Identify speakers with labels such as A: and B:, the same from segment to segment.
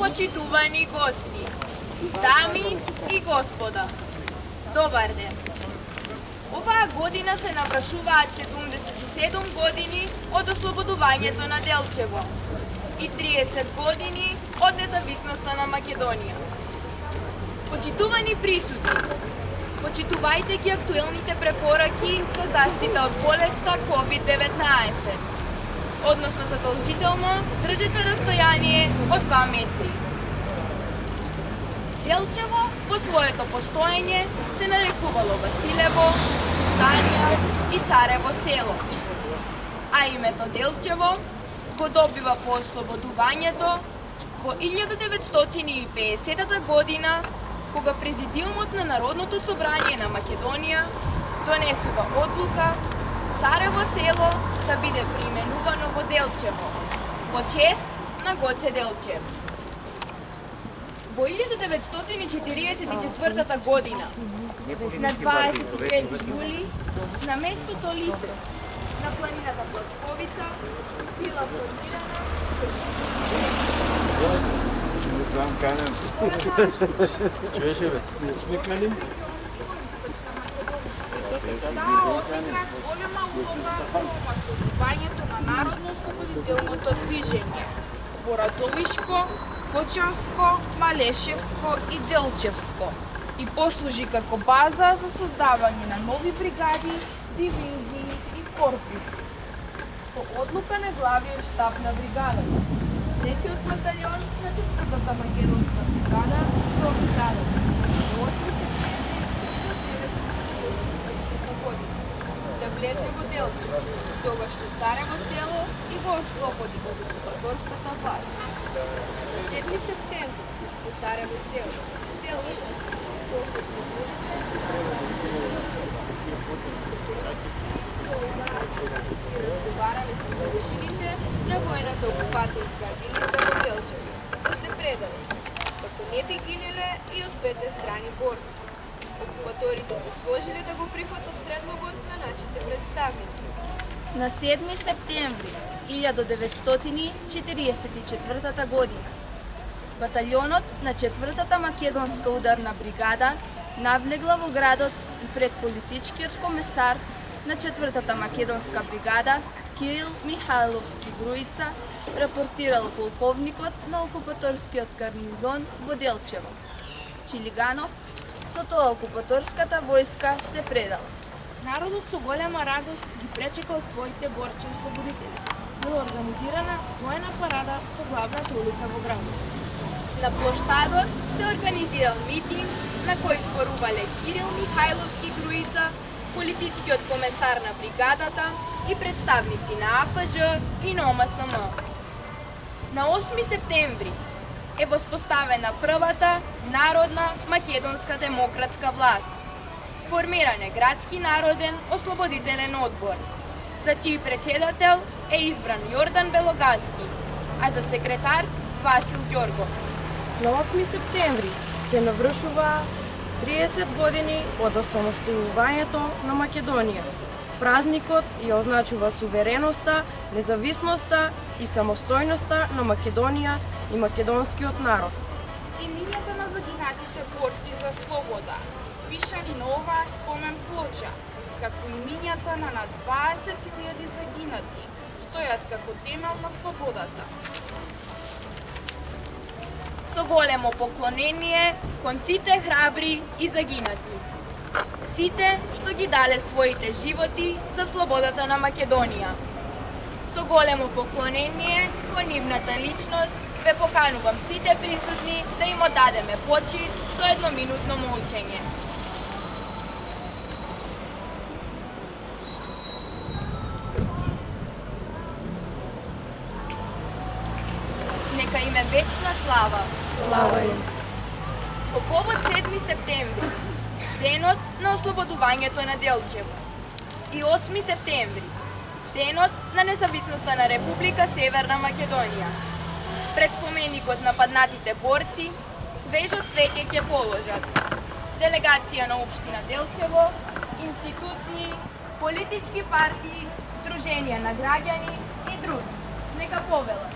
A: Почитувани гости, дами и господа, добар ден! Оваа година се навршуваат 77 години од ослободувањето на Делчево и 30 години од независноста на Македонија. Почитувани присутни, почитувајте ги актуелните препораки за заштита од болеста COVID-19, односно задолжително држите растојание од 2 метри. Делчево во своето постоење се нарекувало Василево, Султанија и Царево село, а името Делчево го добива по ослободувањето во 1950 година, кога Президиумот на Народното собрание на Македонија донесува одлука Царево село да биде преименувано во Делчево, во чест на Гоце Делчев. Во 1944 година, на 23 јули, на местото Лисец, на планината Плачковица, била формирана
B: Таа одигра голема улога во освободувањето на народно-ослободителното движење во Радовишко, Кочанско, Малешевско и Делчевско и послужи како база за создавање на нови бригади, дивизии и корпуси. По одлука на главниот штаб на бригадата, третиот батальон на 4-та македонска бригада го задача до 8 септември 1944 година да влезе во Делчево, тогаш што Царево село и го ослободи од окупаторската власт. На 7 септември во Царево село, Делчево, постачно разговарале со старешините на воената окупаторска единица во Делчево да се предаде, како не би гинеле и од двете страни борци. Окупаторите се сложиле да го прифатат предлогот на нашите представници.
C: На 7 септември 1944 година баталјонот на 4-та македонска ударна бригада навлегла во градот и пред политичкиот комесар на 4-та македонска бригада Кирил Михайловски Груица рапортирал полковникот на окупаторскиот гарнизон во Делчево, Чилиганов. Со тоа окупаторската војска се предала.
D: Народот со голема радост ги пречекал своите борци-ослободители. Била организирана воена парада по главната улица во градот.
A: На плоштадот се организирал митинг на кој зборувале Кирил Михайловски Груица, политичкиот комесар на бригадата и представници на АФЖ и на ОМСМ. На 8 септември е воспоставена првата народна македонска демократска власт. Формиран е градски народен ослободителен одбор, за чиј председател е избран Јордан Белогаски, а за секретар Васил Ѓоргов.
E: На 8 септември се навршува 30 години од осамостојувањето на Македонија. Празникот ја означува сувереноста, независноста и самостојноста на Македонија и македонскиот народ.
B: Имињата на загинатите борци за слобода, испишани на оваа спомен плоча, како имињата на над 20.000 загинати, стојат како темел на слободата.
A: Со големо поклонение кон сите храбри и загинати. Сите што ги дале своите животи за слободата на Македонија. Со големо поклонение кон нивната личност ве поканувам сите присутни да им одадеме почит со едноминутно молчење. Нека им е вечна слава.
E: Слава им!
A: По повод 7 септември, денот на ослободувањето на Делчево, и 8 септември, денот на независноста на Република Северна Македонија, пред споменикот на паднатите борци, свежо цвеќе ќе положат делегација на општина Делчево, институции, политички партии, здруженија на граѓани и други. Нека повелат.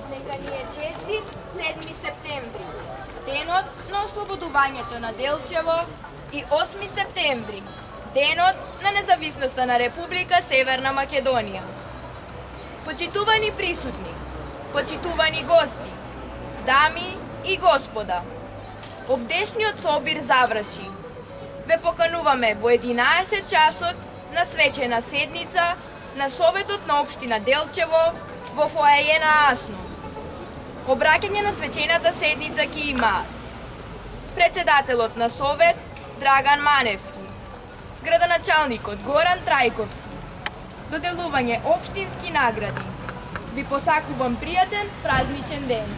A: Нека ни е честит 7 септември, денот на ослободувањето на Делчево, и 8 септември, денот на независноста на Република Северна Македонија. Почитувани присутни, почитувани гости, дами и господа, овдешниот собир заврши. Ве покануваме во 11 часот на свечена седница на Советот на општина Делчево во фоаје на Асно. Обраќање на свечената седница ќе имаат председателот на Совет Драган Маневски, градоначалникот Горан Трајковски, доделување општински награди. Ви посакувам пријатен празничен ден.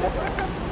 B: Цркав